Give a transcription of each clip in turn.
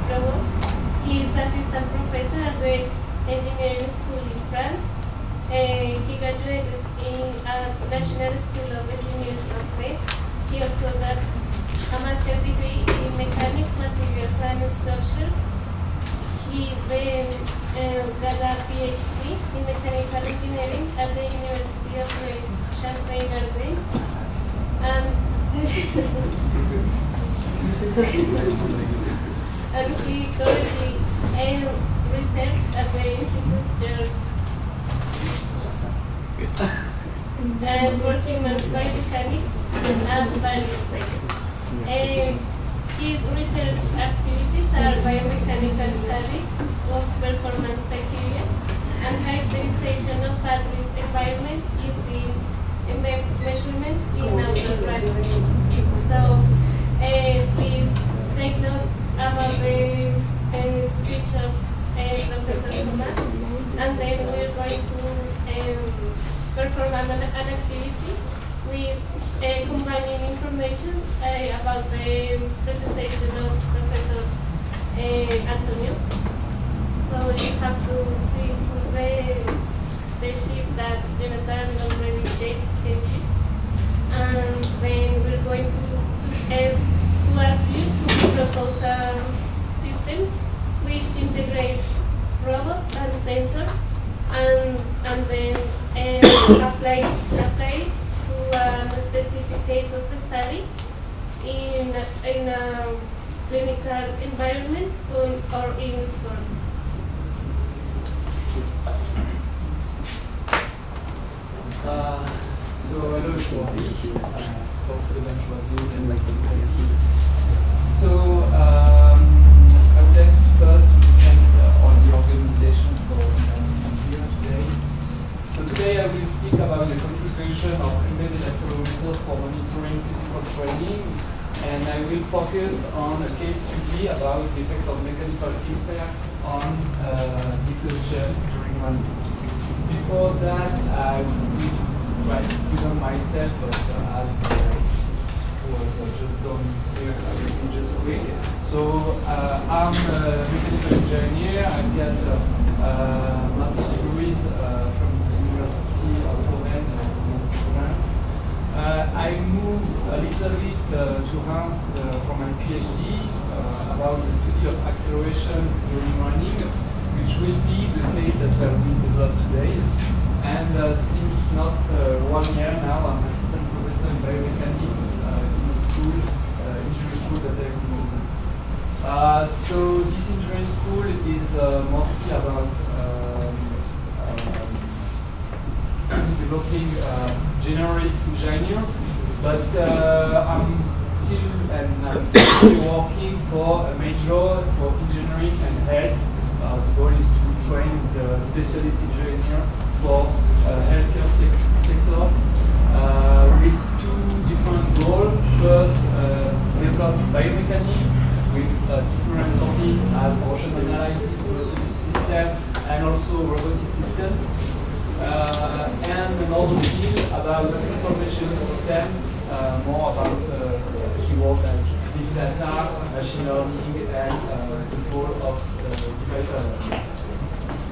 Provot. He is assistant professor at the engineering school in France. He graduated in National School of Engineers of France. He also got a master's degree in mechanics, materials, and structures. He then got a PhD in mechanical engineering at the University of Champaign-Ardenne. And he currently research at the Institute George and for human biomechanics at various stages. His research activities are biomechanical study of performance criteria and characterization of at-risk environment using measurements in outdoor practice. So please take notes about the speech of Professor Thomas, and then we're going to perform an activity with combining information about the presentation of Professor Antonio. So you have to fill the sheet that Jonathan already gave you, and then we're going to ask you to propose a system which integrates robots and sensors, and then apply it to a specific case of a study in a clinical environment or in sports. So hello everybody. Hope the lunch was good and like So I would like to first thank all the organization for being here today. So today I will speak about the contribution of embedded accelerometers for monitoring physical training, and I will focus on a case study about the effect of mechanical impact on the exhaustion during running. Before that, I will try to present myself, but as was just done here, I will just quick. So I'm a mechanical engineer. I got master's degrees from the University of Provot in France. I moved a little bit to Reims for my PhD about the study of acceleration during running, which will be the case that we will develop today. And since not 1 year now, I'm assistant professor in biomechanics in the school, engineering school that I represent. So this engineering school is mostly about developing generalist engineer, but I'm still working for a major for engineering and health. The goal is to train the specialist engineer for healthcare sector with two different goals. First, develop biomechanics with different topics as motion analysis, prosthetic system, and also robotic systems. And another field about information system, more about keyword like big data, machine learning, and the goal of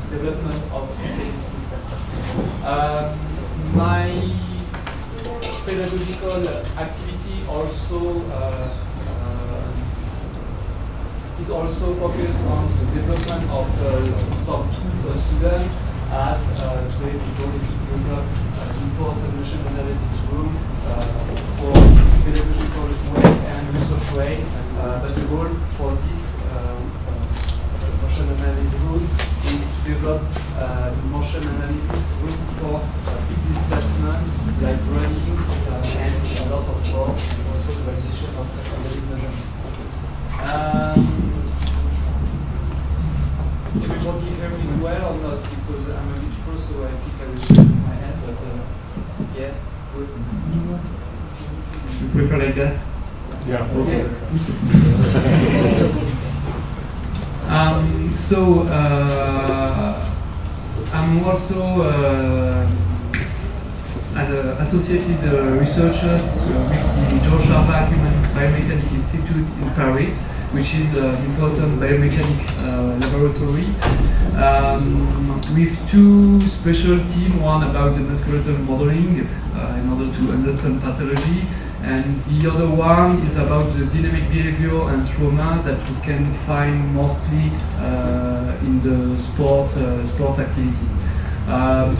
development of embedded system. My pedagogical activity also is also focused on the development of some tools for students, as today the goal is to develop important motion analysis room for pedagogical way and research way. But the goal for this motion analysis room is to develop motion analysis room for big displacement like running and a lot of sports, also the validation of embedded measurement. Everybody hear me well or not? Because I'm a bit first, so I think I will shake my hand, but yeah, good. You prefer like that? Yeah, okay. I'm also as an associated researcher with the George Human Biomechanics Institute in Paris, which is an important biomechanic laboratory, with two special teams, one about the musculoskeletal modeling in order to understand pathology, and the other one is about the dynamic behavior and trauma that we can find mostly in the sports activity.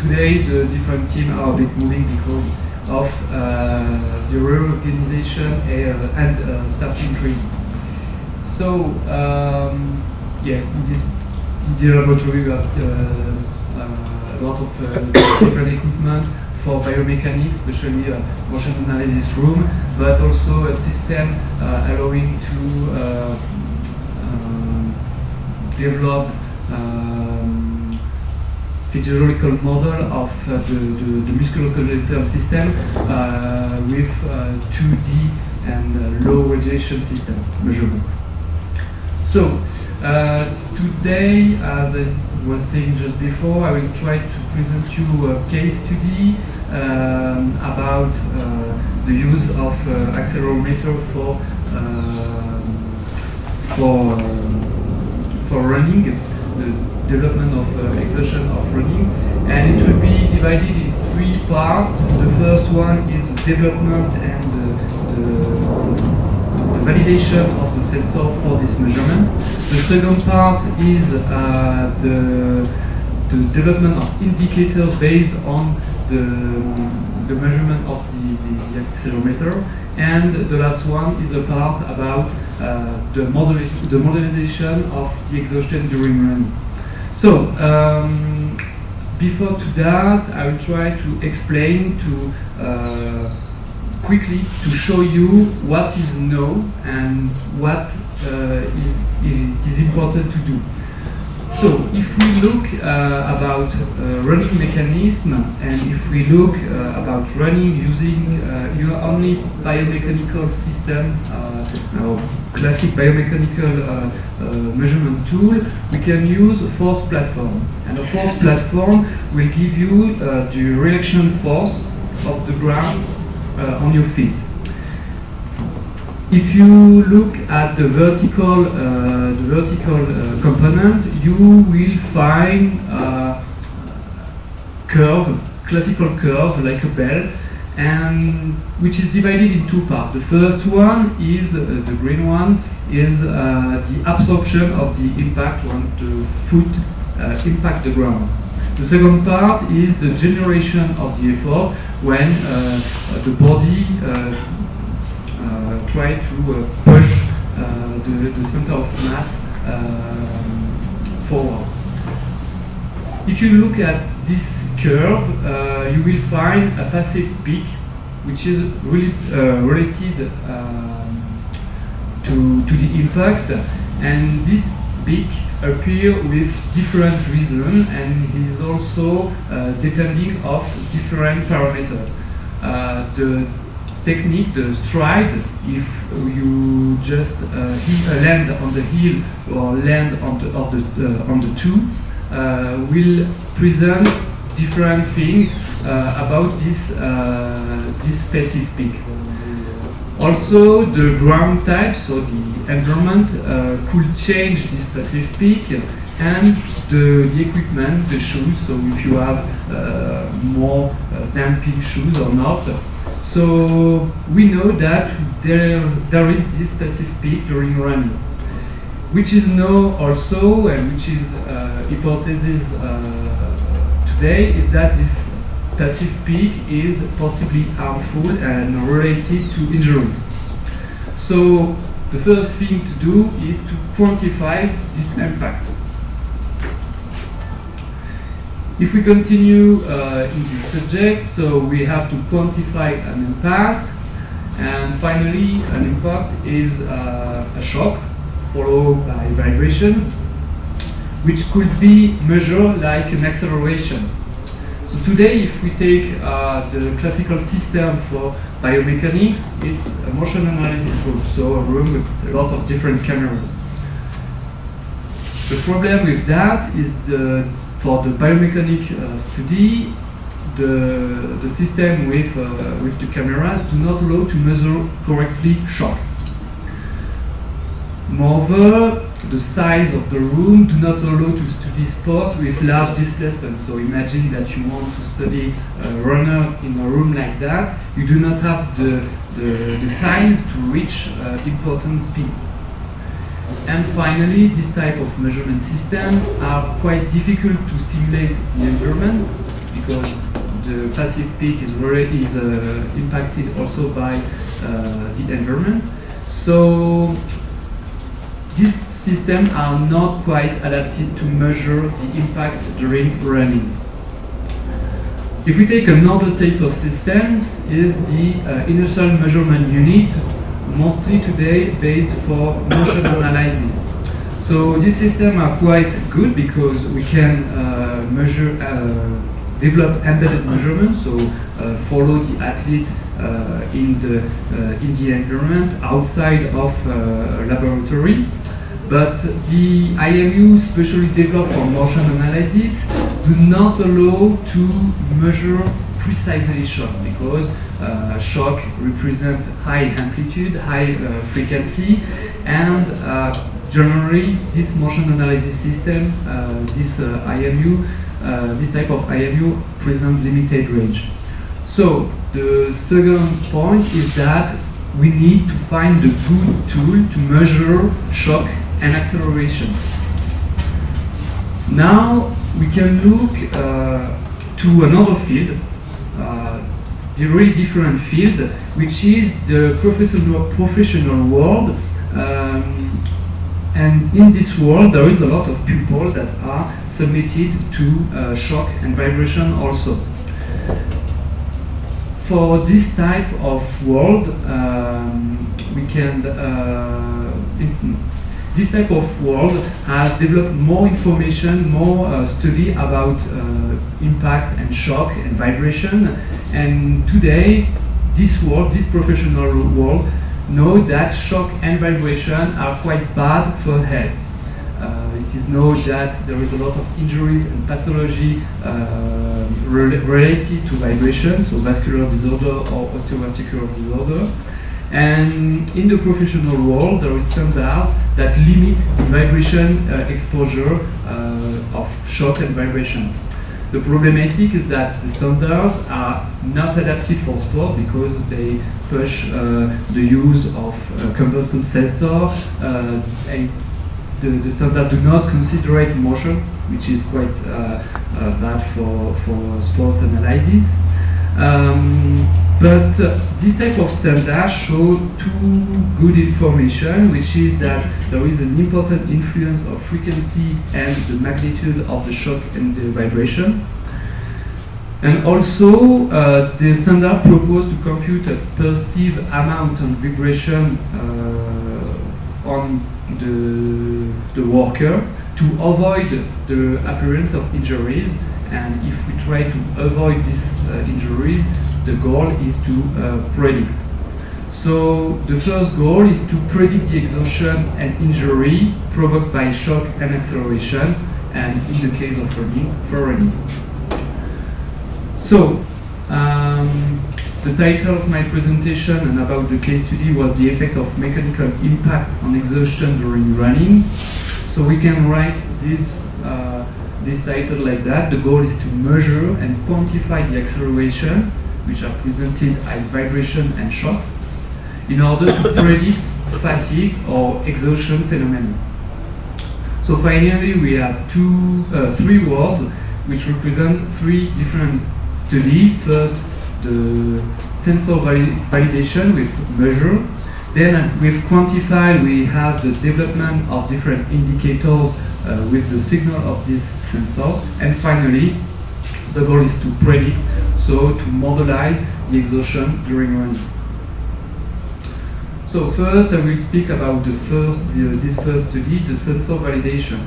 Today the different teams are a bit moving because of the reorganization and staff increase. So yeah, in the laboratory we have a lot of different equipment for biomechanics, especially a motion analysis room, but also a system allowing to develop physiological model of the musculoskeletal system with 2D and low radiation system measurable. So today, as I was saying just before, I will try to present you a case study about the use of accelerometer for running, the development of exertion of running, and it will be divided in three parts. The first one is the development and the validation of the sensor for this measurement. The second part is the development of indicators based on the measurement of the accelerometer, and the last one is a part about the modelization of the exhaustion during running. So before to that, I will try to explain quickly to show you what is known and what it is important to do. So if we look about running mechanism, and if we look about running using only biomechanical system, or classic biomechanical measurement tool, we can use a force platform. And a force platform will give you the reaction force of the ground on your feet. If you look at the vertical component, you will find classical curve like a bell, and which is divided in two parts. The first one is the green one is the absorption of the impact when the foot impact the ground. The second part is the generation of the effort when the body try to push the center of mass forward. If you look at this curve, you will find a passive peak, which is really related to the impact, and this peak appear with different reasons, and is also depending of different parameters. The technique, the stride, if you just land on the heel or land on the two, will present different thing about this passive peak. Also, the ground type, so the environment, could change this passive peak, and the equipment, the shoes, so if you have more damping shoes or not. So we know that there is this passive peak during running, which is known also, and which is hypothesis today, is that this passive peak is possibly harmful and related to injuries. So the first thing to do is to quantify this impact. If we continue in this subject, so we have to quantify an impact, and finally an impact is a shock followed by vibrations, which could be measured like an acceleration. So today, if we take the classical system for biomechanics, it's a motion analysis room, so a room with a lot of different cameras. The problem with that is for the biomechanic study, the system with the camera do not allow to measure correctly shock. Moreover, the size of the room do not allow to study sport with large displacement. So imagine that you want to study a runner in a room like that. You do not have the size to reach important speed. And finally, this type of measurement system are quite difficult to simulate the environment because the passive peak is impacted also by the environment. So these systems are not quite adapted to measure the impact during running. If we take another type of system, is the inertial measurement unit, mostly today based for motion analysis. So these systems are quite good because we can develop embedded measurements, so follow the athlete in the environment outside of laboratory. But the IMU specially developed for motion analysis do not allow to measure precisely shock because shock represent high amplitude, high frequency, and generally this motion analysis system, this type of IMU present limited range. So the second point is that we need to find a good tool to measure shock and acceleration. Now we can look to another field, the really different field, which is the professional world. And in this world, there is a lot of people that are submitted to shock and vibration also. For this type of world, this type of world has developed more information, more study about impact and shock and vibration. And today, this professional world, know that shock and vibration are quite bad for health. It is known that there is a lot of injuries and pathology related to vibration, so vascular disorder or osteoarticular disorder. And in the professional world, there are standards that limit the vibration exposure of shock and vibration. The problematic is that the standards are not adapted for sport because they push the use of combustion sensor, and the standard do not consider motion, which is quite bad for sport analysis. But this type of standard show two good information, which is that there is an important influence of frequency and the magnitude of the shock and the vibration. And also, the standard proposed to compute a perceived amount of vibration on the worker to avoid the appearance of injuries. And if we try to avoid these injuries, the goal is to predict. So the first goal is to predict the exhaustion and injury provoked by shock and acceleration, and in the case of running, for running. So the title of my presentation and about the case study was the effect of mechanical impact on exhaustion during running. So we can write this title like that. The goal is to measure and quantify the acceleration which are presented at vibration and shocks in order to predict fatigue or exhaustion phenomena. So finally we have three words which represent three different studies. First, the sensor validation with measure. Then with quantify we have the development of different indicators with the signal of this sensor. And finally, the goal is to predict, so to modelize the exhaustion during running. So first I will speak about this first study, the sensor validation.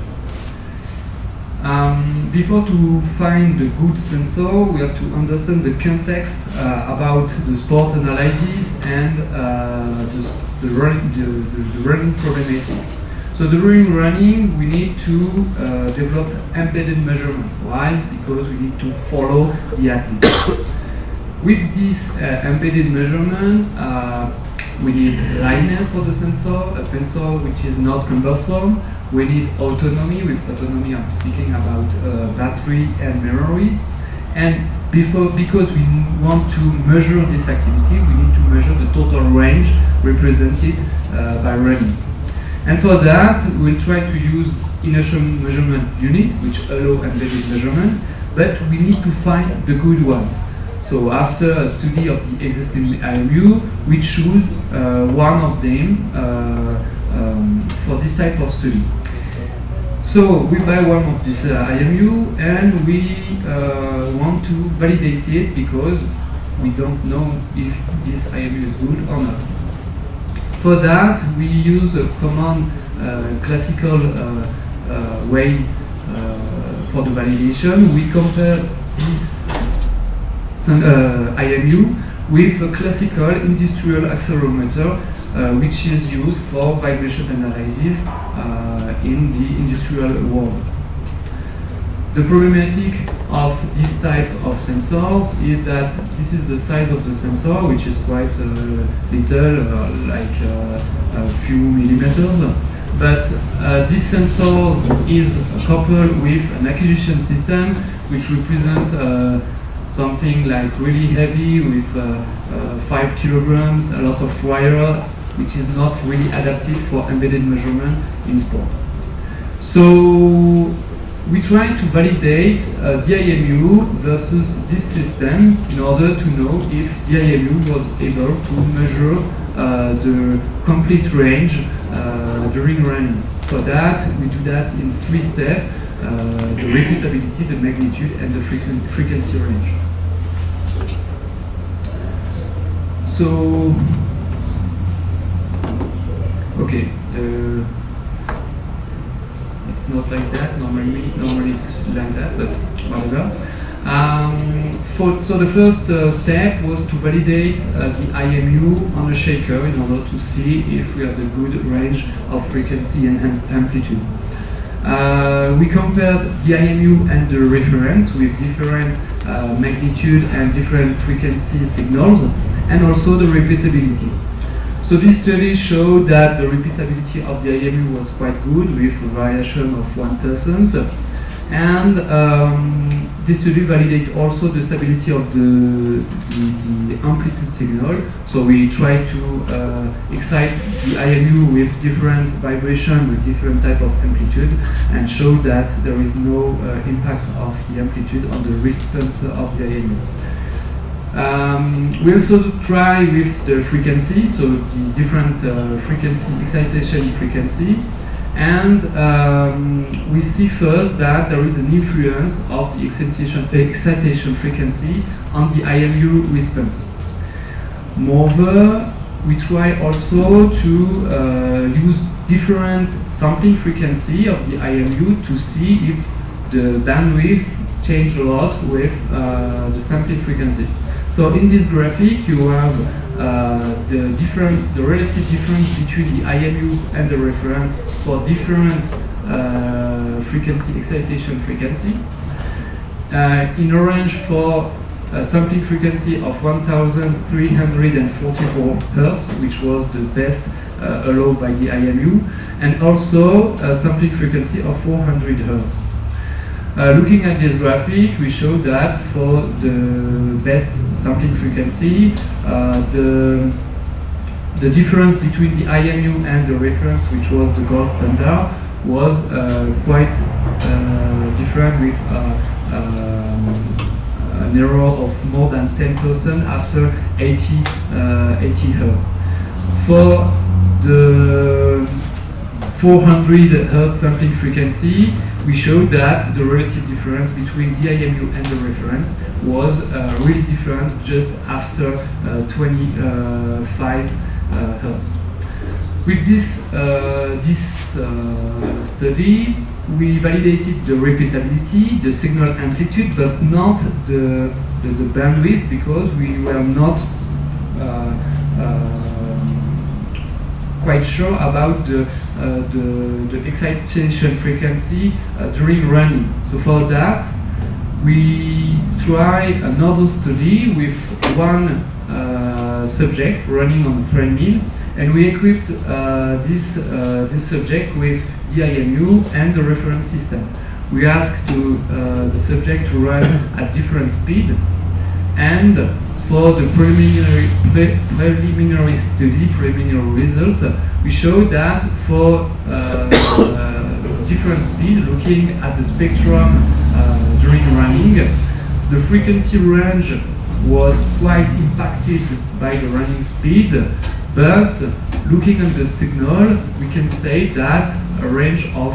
Before to find the good sensor, we have to understand the context about the sport analysis and the running problematic. So during running, we need to develop embedded measurement. Why? Because we need to follow the athlete. With this embedded measurement, we need lightness for the sensor, a sensor which is not cumbersome. We need autonomy. With autonomy, I'm speaking about battery and memory. And because we want to measure this activity, we need to measure the total range represented by running. And for that, we'll try to use inertial measurement unit, which allow embedded measurement, but we need to find the good one. So after a study of the existing IMU, we choose one of them for this type of study. So we buy one of this IMU and we want to validate it because we don't know if this IMU is good or not. For that, we use a common classical way for the validation. We compare this IMU with a classical industrial accelerometer which is used for vibration analysis in the industrial world. The problematic of this type of sensors is that this is the size of the sensor, which is quite little, like a few millimeters. But this sensor is coupled with an acquisition system which represents something like really heavy with 5 kilograms, a lot of wire, which is not really adapted for embedded measurement in sport. So we try to validate the IMU versus this system in order to know if the IMU was able to measure the complete range during running. For that, we do that in 3 steps: the repeatability, the magnitude, and the frequency range. So, okay, it's not like that. Normally it's like that, but whatever. So the first step was to validate the IMU on a shaker in order to see if we have a good range of frequency and amplitude. We compared the IMU and the reference with different magnitude and different frequency signals, and also the repeatability. So this study showed that the repeatability of the IMU was quite good, with a variation of 1%. And this study validated also the stability of the amplitude signal. So we tried to excite the IMU with different vibration, with different type of amplitude, and showed that there is no impact of the amplitude on the response of the IMU. We also try with the frequency, so the different frequency, excitation frequency, and we see first that there is an influence of the excitation frequency on the IMU response. Moreover, we try also to use different sampling frequency of the IMU to see if the bandwidth change a lot with the sampling frequency. So in this graphic, you have the relative difference between the IMU and the reference for different frequency, excitation frequency. In orange for a sampling frequency of 1344 Hz, which was the best allowed by the IMU, and also a sampling frequency of 400 Hz. Looking at this graphic, we show that for the best sampling frequency, the difference between the IMU and the reference, which was the gold standard, was quite different, with an error of more than 10% after 80 Hz. For the 400 Hz sampling frequency, we showed that the relative difference between the IMU and the reference was really different just after 25 Hz. With this study, we validated the repeatability, the signal amplitude, but not the bandwidth, because we were not quite sure about the excitation frequency during running. So for that, we try another study with one subject running on the treadmill, and we equipped this subject with the IMU and the reference system. We asked the subject to run at different speed, and for the preliminary study, preliminary result, we showed that for different speed, looking at the spectrum during running, the frequency range was quite impacted by the running speed, but looking at the signal, we can say that a range of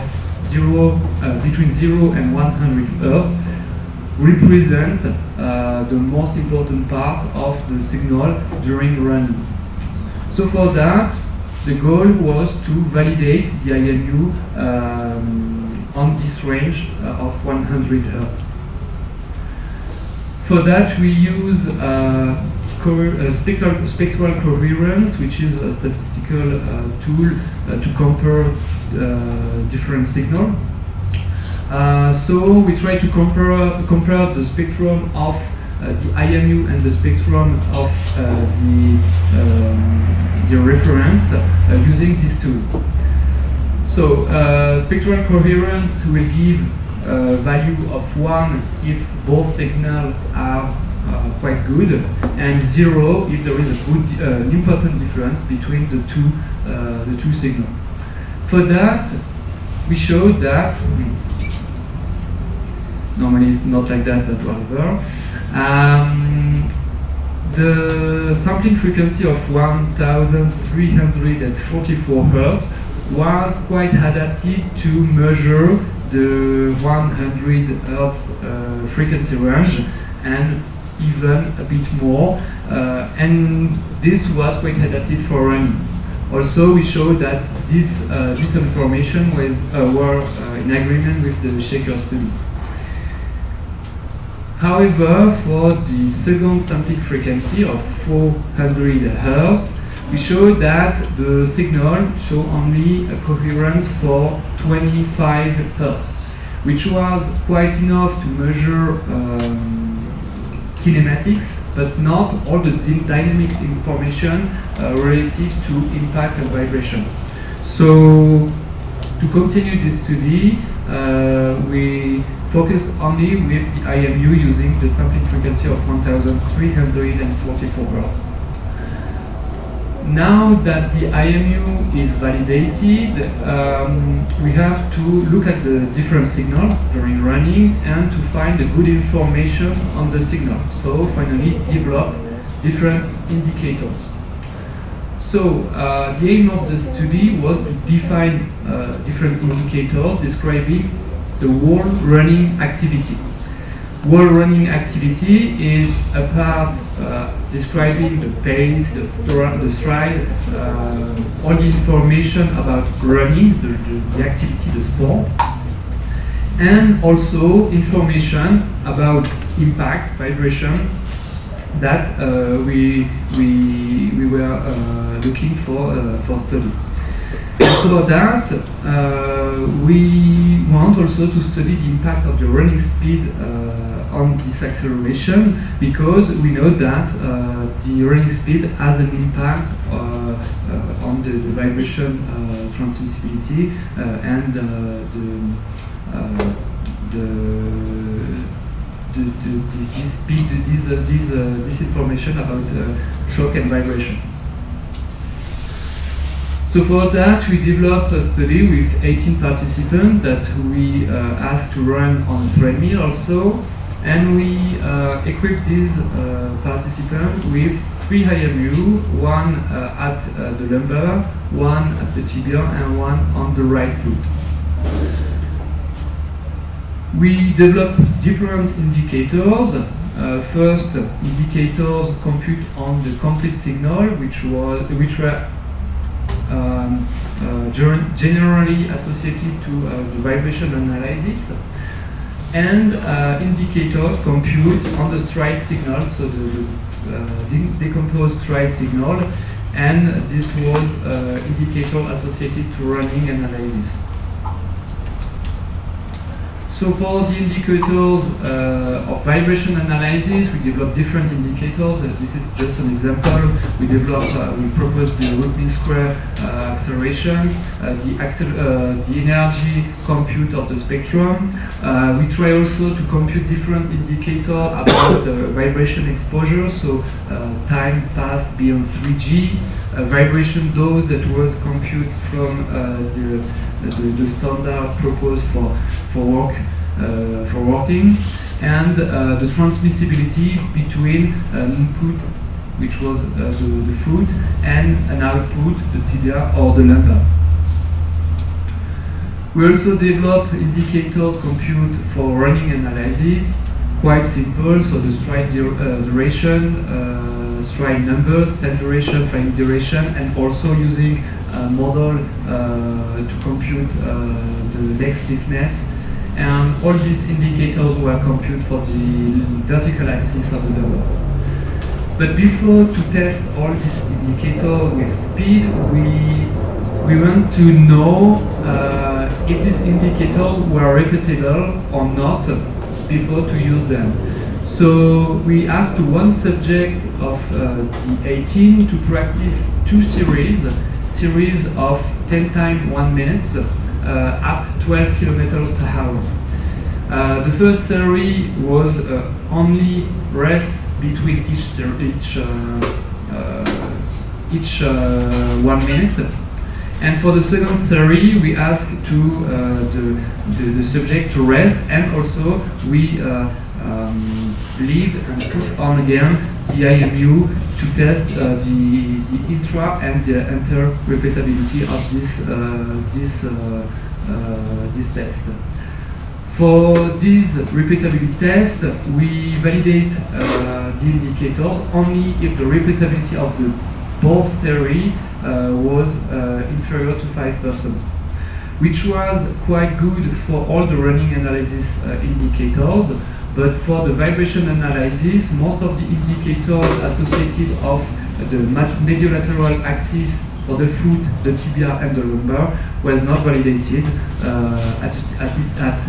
between 0 and 100 Hz represent the most important part of the signal during running. So for that, the goal was to validate the IMU on this range of 100 Hz. For that, we use spectral coherence, which is a statistical tool to compare different signals. So we try to compare the spectrum of the IMU and the spectrum of the reference using this tool. So spectral coherence will give a value of 1 if both signals are quite good, and 0 if there is a good, an important difference between the two signals. For that, we showed that normally it's not like that, but whatever. The sampling frequency of 1344 Hz was quite adapted to measure the 100 Hz frequency range, and even a bit more, and this was quite adapted for running. Also, we showed that this information were in agreement with the Shaker study. However, for the second sampling frequency of 400 Hz, we showed that the signal showed only a coherence for 25 Hz, which was quite enough to measure kinematics, but not all the dynamics information related to impact and vibration. So, to continue this study, we focus only with the IMU using the sampling frequency of 1344 Hz. Now that the IMU is validated, we have to look at the different signals during running and to find the good information on the signal. So finally develop different indicators. So the aim of the study was to define different indicators describing the whole running activity. Whole running activity is a part describing the pace, the stride, all the information about running, the activity, the sport, and also information about impact, vibration that we were looking for study. For that, we want also to study the impact of the running speed on this acceleration, because we know that the running speed has an impact on the vibration transmissibility and this speed, this information about shock and vibration. So for that, we developed a study with 18 participants that we asked to run on treadmill also, and we equipped these participants with 3 IMU, one at the lumbar, one at the tibia, and one on the right foot. We developed different indicators. First, indicators compute on the complete signal, which were generally associated to the vibration analysis, and indicators compute on the stride signal, so the decomposed stride signal, and this was indicator associated to running analysis. So for the indicators of vibration analysis, we developed different indicators. This is just an example. We proposed the root mean square acceleration, the energy compute of the spectrum. We try also to compute different indicators about vibration exposure, so time passed beyond 3G, vibration dose that was computed from the standard proposed for working, and the transmissibility between an input, which was the foot, and an output, the tibia or the lumbar. We also develop indicators compute for running analysis, quite simple, so the stride duration, stride numbers, stand duration, flying duration, and also using a model to compute the leg stiffness. And all these indicators were computed for the vertical axis of the lumbar. But before to test all these indicators with speed, we want to know if these indicators were repeatable or not before to use them. So we asked one subject of the 18 to practice two series of 10 times 1 minute at 12 kilometers per hour. The first series was only rest between each 1 minute. And for the second series, we asked the subject to rest, and also we leave and put on again the IMU to test the intra and the inter repeatability of this test. For this repeatability test, we validate the indicators only if the repeatability of the both theory was inferior to 5%, which was quite good for all the running analysis indicators. But for the vibration analysis, most of the indicators associated of the mediolateral axis for the foot, the tibia, and the lumbar was not validated at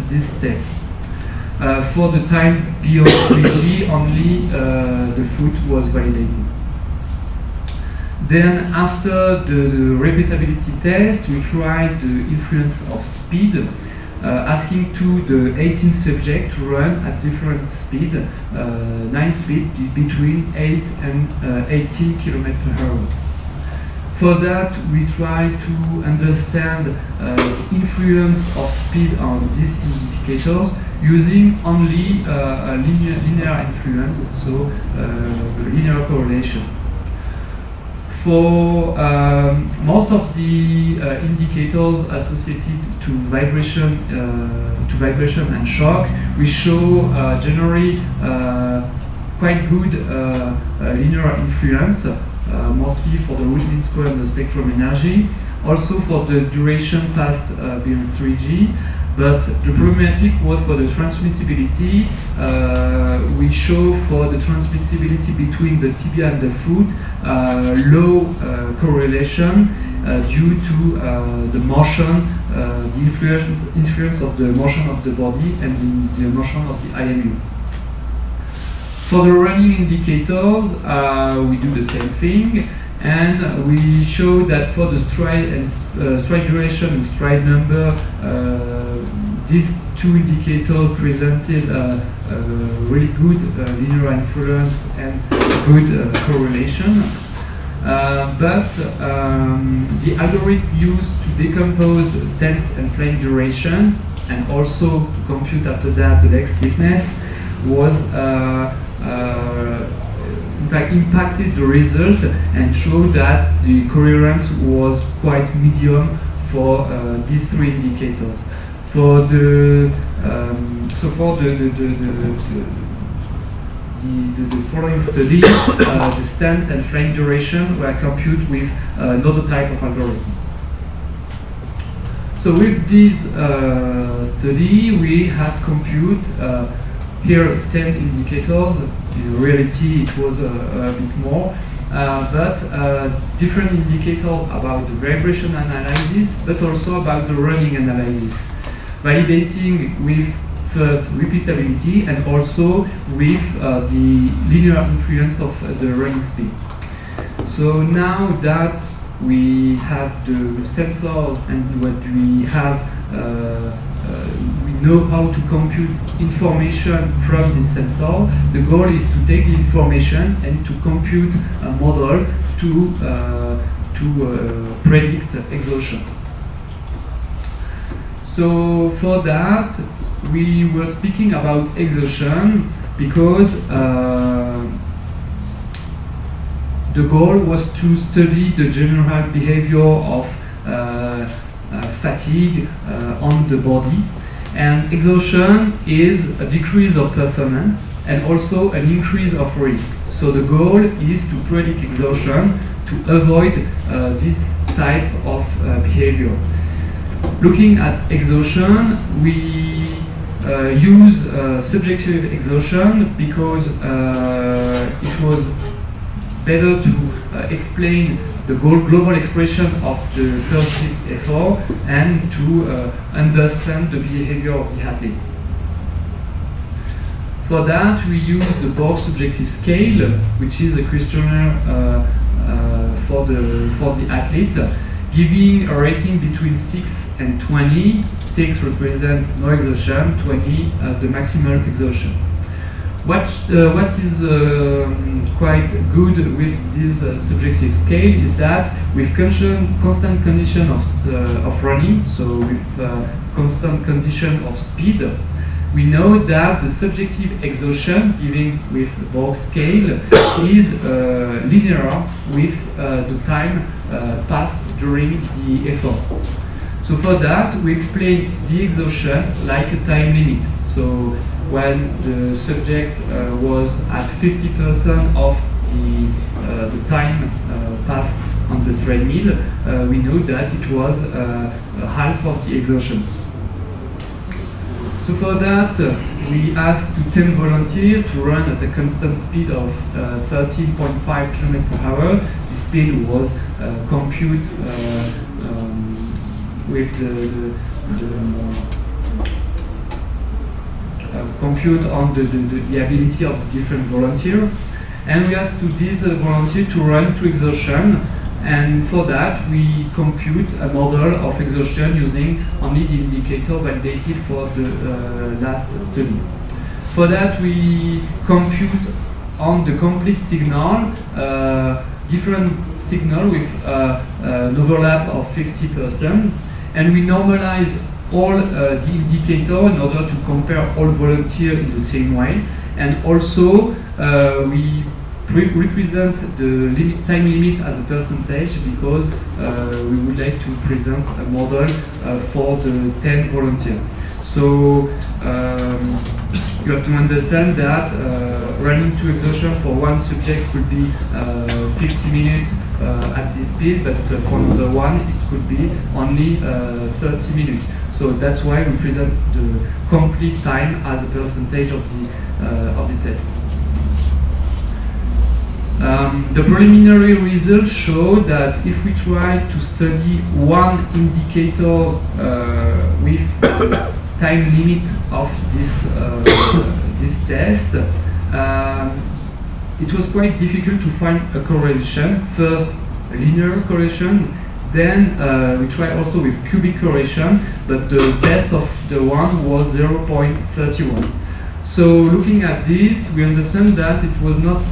this step. For the time beyond 3G, only the foot was validated. Then after the repeatability test, we tried the influence of speed, asking to the 18 subjects to run at different speed, 9 speed between 8 and 18 km per hour. For that, we try to understand the influence of speed on these indicators using only a linear influence, so linear correlation. For most of the indicators associated to vibration and shock, we show generally quite good linear influence, mostly for the root mean square and the spectrum energy, also for the duration past beyond 3G. But the problematic was for the transmissibility. We show for the transmissibility between the tibia and the foot low correlation due to the motion, the influence of the motion of the body and the motion of the IMU. For the running indicators, we do the same thing, and we show that for the stride duration and stride number, these two indicators presented really good linear influence and good correlation. But the algorithm used to decompose stance and flying duration, and also to compute after that the leg stiffness, was in fact impacted the result and showed that the coherence was quite medium for these three indicators. For the following study, the stance and flying duration were computed with another type of algorithm. So with this study, we have computed here 10 indicators. In reality, it was a bit more, but different indicators about the vibration analysis, but also about the running analysis, validating with first repeatability and also with the linear influence of the running speed. So now that we have the sensors and what we have, we know how to compute information from this sensor. The goal is to take the information and to compute a model to predict exhaustion. So for that, we were speaking about exhaustion because the goal was to study the general behavior of fatigue on the body. And exhaustion is a decrease of performance and also an increase of risk. So the goal is to predict exhaustion to avoid this type of behavior. Looking at exhaustion, we use subjective exhaustion because it was better to explain the global expression of the perceived effort and to understand the behavior of the athlete. For that, we use the Borg subjective scale, which is a questionnaire for the athlete, giving a rating between 6 and 20. 6 represents no exhaustion, 20 the maximal exhaustion. What is quite good with this subjective scale is that with constant condition of running, so with constant condition of speed, we know that the subjective exhaustion given with Borg scale is linear with the time passed during the effort. So for that, we explain the exhaustion like a time limit. So when the subject was at 50% of the time passed on the treadmill, we know that it was half of the exhaustion. So for that, we asked 10 volunteers to run at a constant speed of 13.5 km per hour. The speed was computed with the compute on the ability of the different volunteers. And we asked to this volunteer to run to exhaustion. And for that, we compute a model of exhaustion using only the indicator validated for the last study. For that, we compute on the complete signal, different signal with an overlap of 50%, and we normalize all the indicator in order to compare all volunteers in the same way, and also we represent the time limit as a percentage because we would like to present a model for the 10 volunteers. So you have to understand that running to exhaustion for one subject could be 50 minutes at this speed, but for another one it could be only 30 minutes. So that's why we present the complete time as a percentage of the test. The preliminary results show that if we try to study one indicator with the time limit of this test, it was quite difficult to find a correlation. First, a linear correlation, then we tried also with cubic correlation, but the best of the one was 0.31. So looking at this, we understand that it was not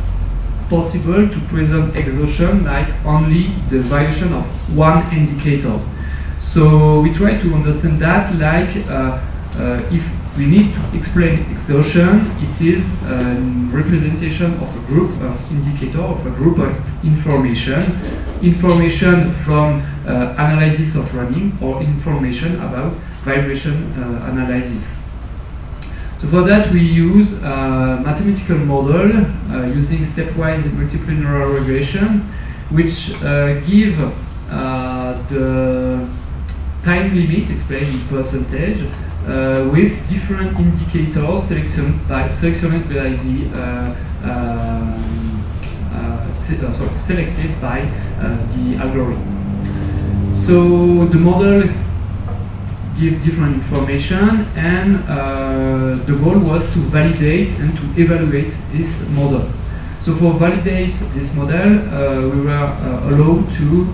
possible to present exhaustion like only the variation of one indicator. So we try to understand that like if we need to explain exhaustion, it is a representation of a group of indicator, of a group of information from analysis of running or information about vibration analysis. So for that we use a mathematical model using stepwise multiple neural regression, which give the time limit explained in percentage with different indicators selected by the selected by the algorithm. So the model give different information, and the goal was to validate and to evaluate this model. So for validate this model, we were allowed to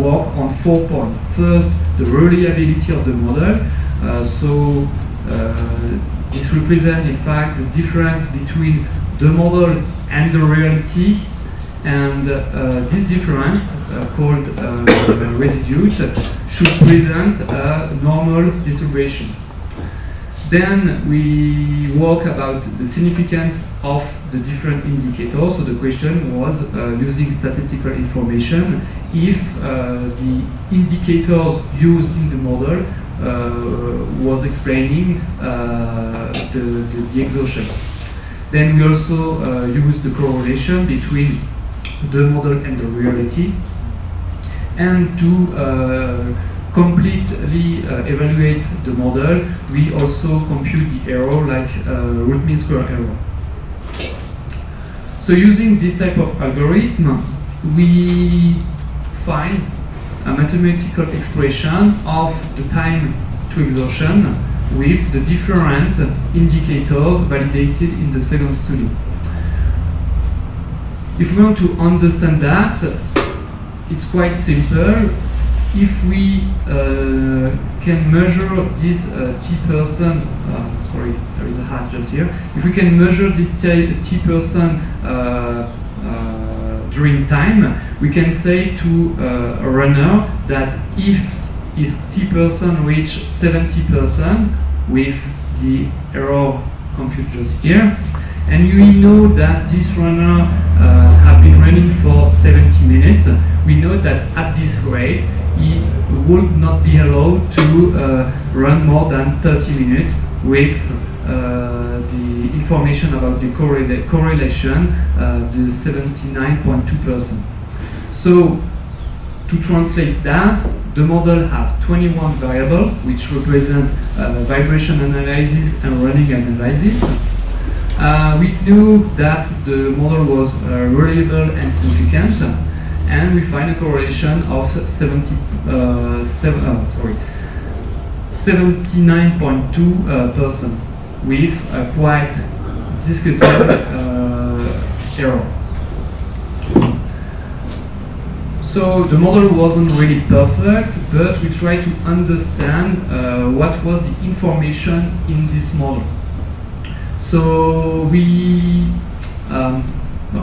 work on 4 points. First, the reliability of the model. This represents in fact the difference between the model and the reality, and this difference, called residue, should present a normal distribution. Then we work about the significance of the different indicators. So the question was, using statistical information, if the indicators used in the model was explaining the exhaustion. Then we also use the correlation between the model and the reality, and to completely evaluate the model, we also compute the error, like root mean square error. So using this type of algorithm, we find a mathematical expression of the time to exhaustion with the different indicators validated in the second study. If we want to understand that, it's quite simple. If we can measure this t%, sorry, there is a hat just here. If we can measure this t% during time, we can say to a runner that if his t% reach 70% with the error compute just here, and we know that this runner have been running for 70 minutes, we know that at this rate he would not be allowed to run more than 30 minutes with the information about the correlation, the 79.2%. So to translate that, the model have 21 variables, which represent vibration analysis and running analysis. We knew that the model was reliable and significant, and we find a correlation of 79.2% with a quite discrete error. So the model wasn't really perfect, but we tried to understand what was the information in this model. So we,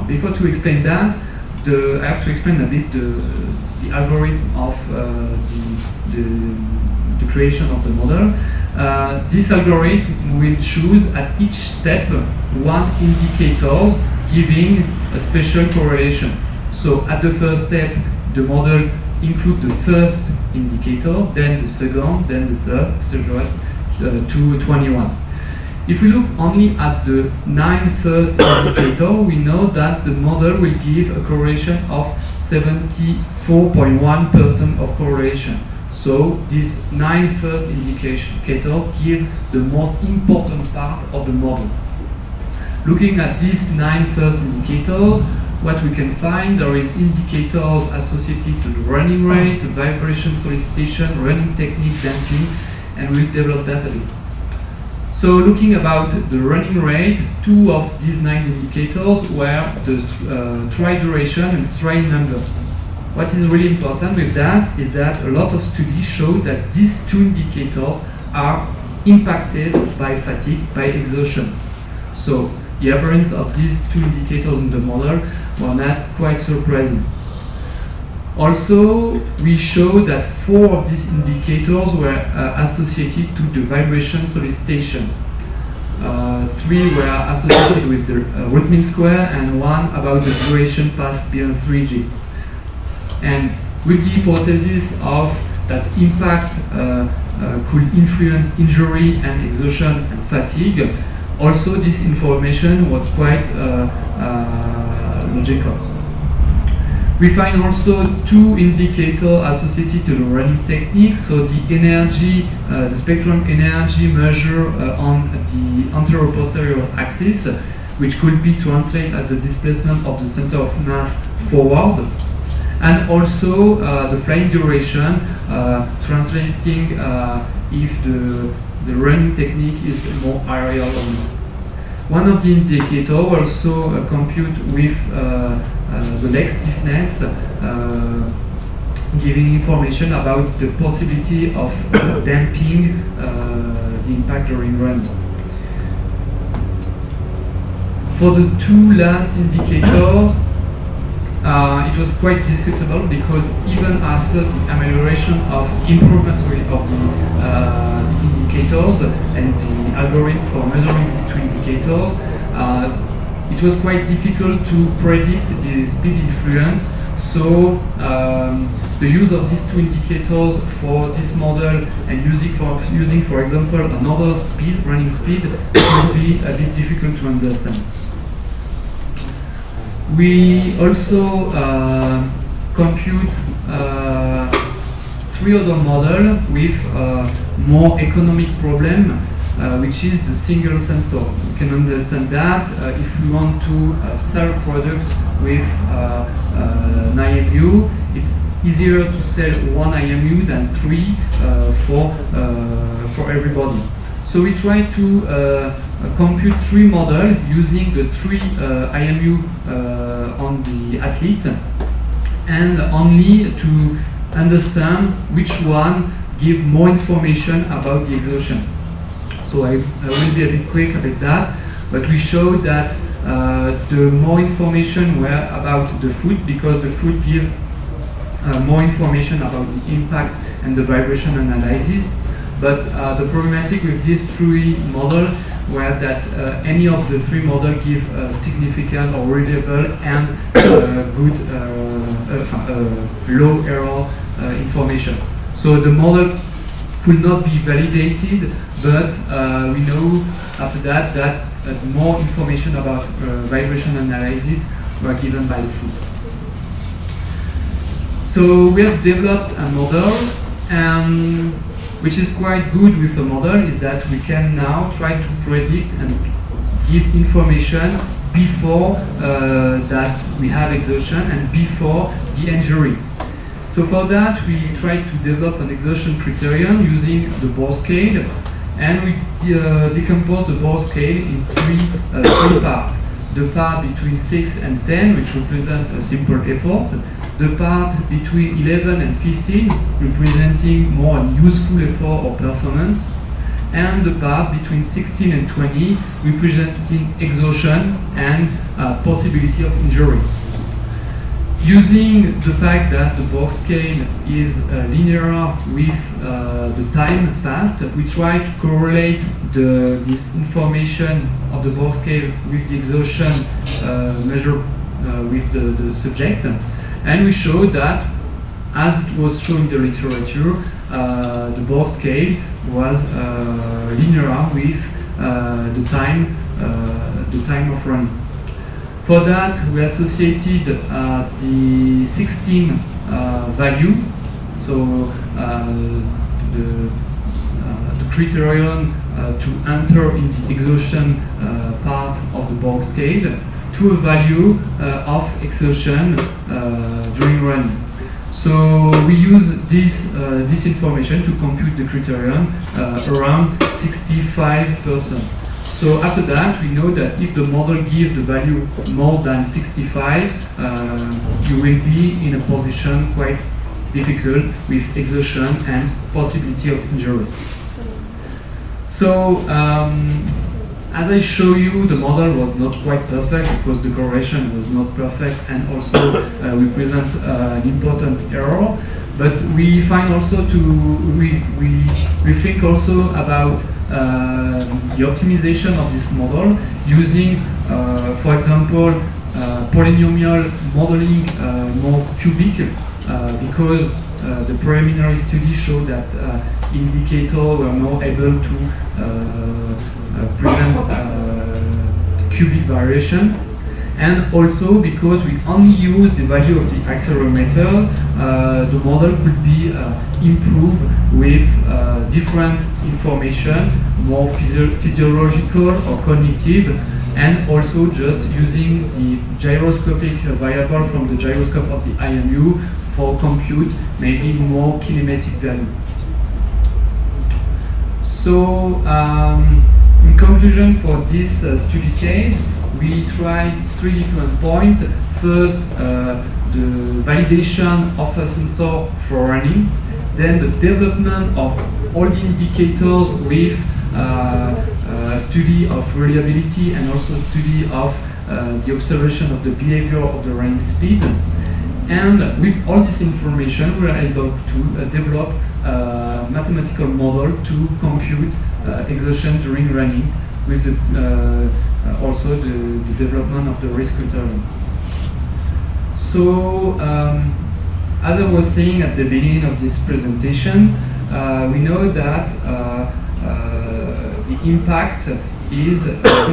before to explain that, I have to explain a bit the algorithm of the creation of the model. This algorithm will choose at each step one indicator giving a special correlation. So at the first step, the model includes the first indicator, then the second, then the third, etc. To 21. If we look only at the 9 first indicator, we know that the model will give a correlation of 74.1% of correlation. So this 9 first indicator give the most important part of the model. Looking at these 9 first indicators, what we can find, there is indicators associated to the running rate, the vibration solicitation, running technique, damping, and we'll develop that a bit. So looking about the running rate, 2 of these 9 indicators were the stride duration and stride number. What is really important with that is that a lot of studies show that these 2 indicators are impacted by fatigue, by exhaustion. So the appearance of these 2 indicators in the model were not quite surprising. Also, we show that 4 of these indicators were associated to the vibration solicitation. 3 were associated with the root mean square, and 1 about the duration passed beyond 3G. And with the hypothesis of that impact could influence injury and exhaustion and fatigue, also this information was quite logical. We find also 2 indicators associated to the running technique. So the energy, the spectrum energy measure on the anterior-posterior axis, which could be translated as the displacement of the center of mass forward, and also the flying duration translating if the running technique is more aerial or not. One of the indicators also compute with the leg stiffness, giving information about the possibility of damping the impact during run. For the two last indicators, it was quite discutable because even after the amelioration of the improvements of the indicators and the algorithm for measuring these two indicators, it was quite difficult to predict the speed influence. So the use of these two indicators for this model and using for example another speed, running speed, would be a bit difficult to understand. We also compute three other models with more economic problem, which is the single sensor. You can understand that if we want to sell a product with an IMU, it's easier to sell one IMU than three for everybody. So we try to compute three models using the three IMU on the athlete, and only to understand which one give more information about the exertion. So I will be a bit quick about that, but we showed that the more information were about the foot, because the foot give more information about the impact and the vibration analysis. But the problematic with these three models were that any of the three models give significant or reliable and good low error information. So the model could not be validated, but we know after that more information about vibration analysis were given by the foot. So we have developed a model, and which is quite good with the model is that we can now try to predict and give information before that we have exertion and before the injury. So for that we try to develop an exertion criterion using the Bohr scale, and we decompose the Bohr scale in three parts. The part between 6 and 10, which represent a simple effort. The part between 11 and 15, representing more an useful effort or performance. And the part between 16 and 20, representing exhaustion and possibility of injury. Using the fact that the Bohr scale is linear with the time passed, we try to correlate this information of the Bohr scale with the exhaustion measured with the subject. And we showed that, as it was shown in the literature, the Bohr scale was linear with the time of running. For that, we associated the 16 value, so the criterion to enter in the exhaustion part of the Bohr scale, to a value of exertion during running. So we use this information to compute the criterion around 65%. So after that, we know that if the model gives the value more than 65, you will be in a position quite difficult with exertion and possibility of injury. So as I show you, the model was not quite perfect because the correlation was not perfect, and also we present an important error. But we find also we think also about the optimization of this model using, for example, polynomial modeling more cubic, because the preliminary study showed that indicators were more able to present cubic variation. And also because we only use the value of the accelerometer, the model could be improved with different information, more physiological or cognitive, and also just using the gyroscopic variable from the gyroscope of the IMU for compute maybe more kinematic value. So in conclusion for this study case, we tried 3 different points. First, the validation of a sensor for running, then the development of all the indicators with study of reliability and also study of the observation of the behavior of the running speed. And with all this information, we are able to develop a mathematical model to compute exertion during running with the, also the development of the risk criterion. So, as I was saying at the beginning of this presentation, we know that the impact is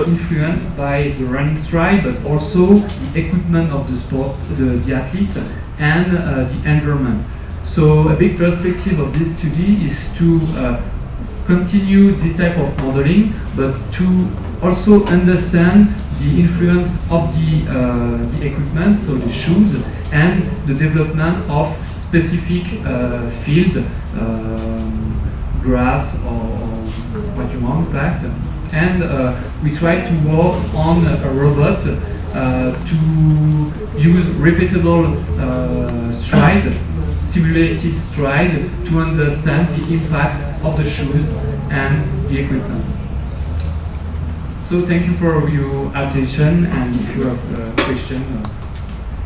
influenced by the running stride, but also the equipment of the sport, the athlete, and the environment. So a big perspective of this study is to continue this type of modeling, but to also understand the influence of the equipment, so the shoes, and the development of specific field, grass or what you want, in fact. And we try to work on a robot to use repeatable stride, simulated stride, to understand the impact of the shoes and the equipment. So thank you for your attention, and if you have a question,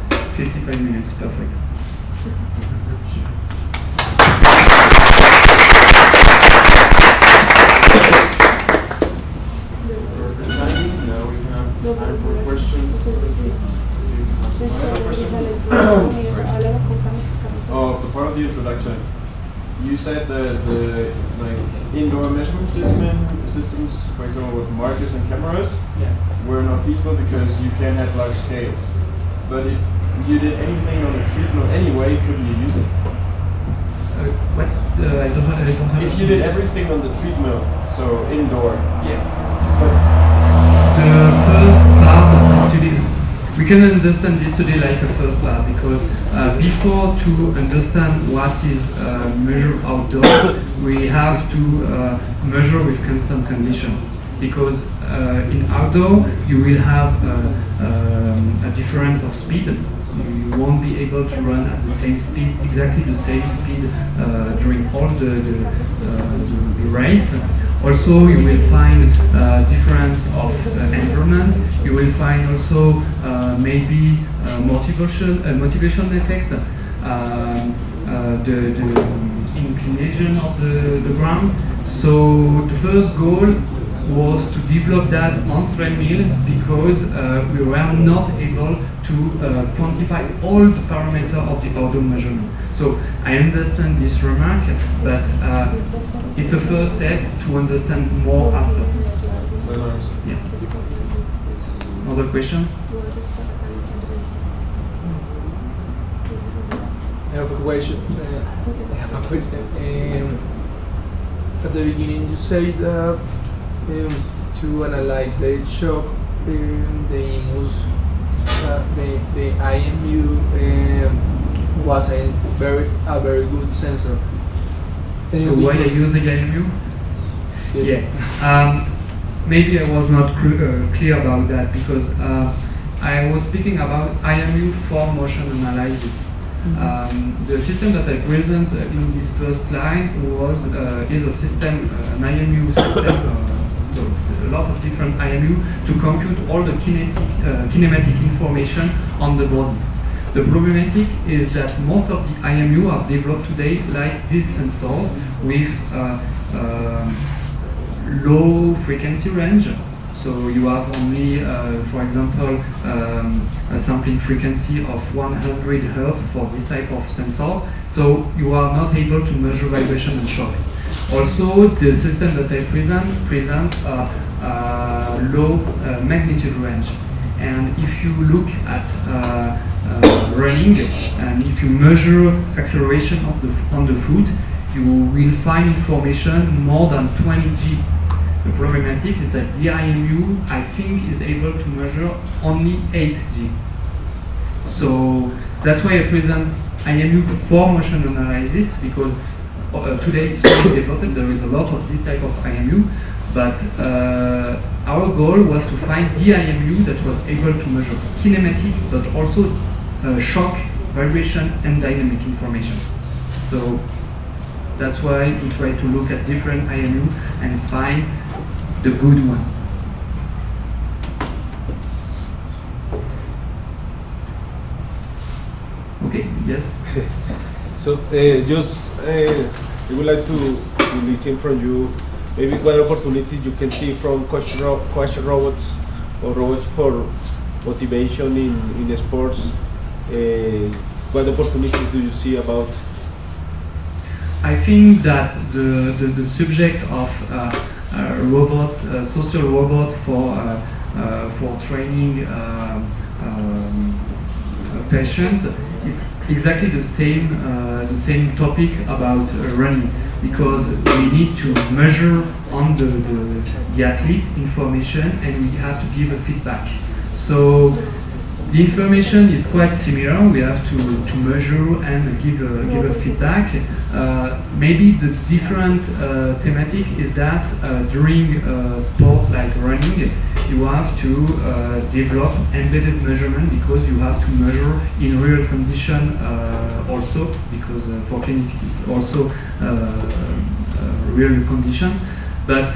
55 minutes, perfect. Now we have time for questions. The part of the introduction, you said that the indoor measurement systems, for example with markers and cameras, were not feasible because you can't have large scales. But if you did anything on the treadmill anyway, couldn't you use it? What? I don't have. If you did everything on the treadmill, so indoor. Yeah. The first part of the study, we can understand this study like a first part because before to understand what is measured outdoors, we have to measure with constant condition. Because in outdoor you will have a difference of speed. You won't be able to run at the same speed, exactly the same speed during all the race. Also, you will find difference of environment. You will find also maybe motivation effect, the inclination of the ground. So the first goal was to develop that on treadmill because we were not able to quantify all the parameters of the outdoor measurement. So I understand this remark, but it's a first step to understand more after. Very nice. Yeah. Another question? I have a question. At the beginning, you say that to analyze the shock, the IMUs, the IMU was a very good sensor. So why I use the IMU? Yes. Yeah. Maybe I was not clear about that because I was speaking about IMU for motion analysis. The system that I present in this first slide is a system, an IMU system. So it's a lot of different IMU to compute all the kinematic information on the body. The problematic is that most of the IMU are developed today like these sensors with low frequency range. So you have only, for example, a sampling frequency of 100 Hz for this type of sensor. So you are not able to measure vibration and shock. Also, the system that I present low magnitude range. And if you look at running, and if you measure acceleration on the foot, you will find information more than 20 G. The problematic is that the IMU, I think, is able to measure only 8 G. So that's why I present IMU for motion analysis, because today it's really developed. There is a lot of this type of IMU, but our goal was to find the IMU that was able to measure kinematic, but also shock, vibration, and dynamic information. So that's why we try to look at different IMU and find the good one. Okay, yes? So I would like to listen from you, maybe what opportunities you can see from question robots or robots for motivation in sports. What opportunities do you see about? I think that the subject of robots, social robot for training a patient is exactly the same topic about running, because we need to measure on the athlete information and we have to give a feedback. So the information is quite similar. We have to measure and give a feedback. Maybe the different thematic is that during sport like running, you have to develop embedded measurement, because you have to measure in real condition also, because for clinic it's also real condition. But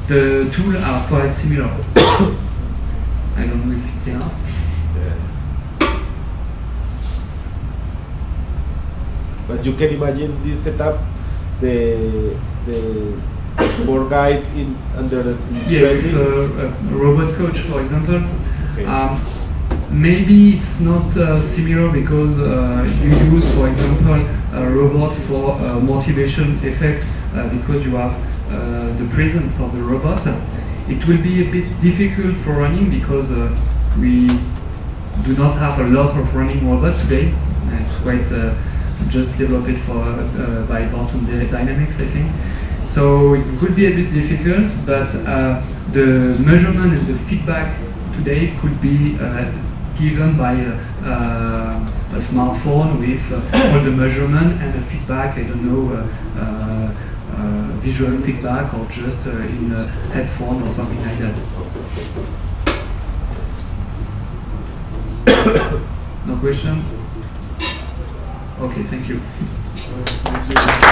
the tools are quite similar. I don't know if it's enough. Yeah. But you can imagine this setup, the sport guide in under the with a robot coach, for example. Okay. Maybe it's not similar, because you use, for example, a robot for motivation effect, because you have the presence of the robot. It will be a bit difficult for running, because we do not have a lot of running robot today. It's quite just developed by Boston Dynamics, I think. So it could be a bit difficult, but the measurement and the feedback today could be given by a smartphone with all the measurement and the feedback. I don't know. Visual feedback, or just in a headphone or something like that. No question? Okay, thank you. Thank you.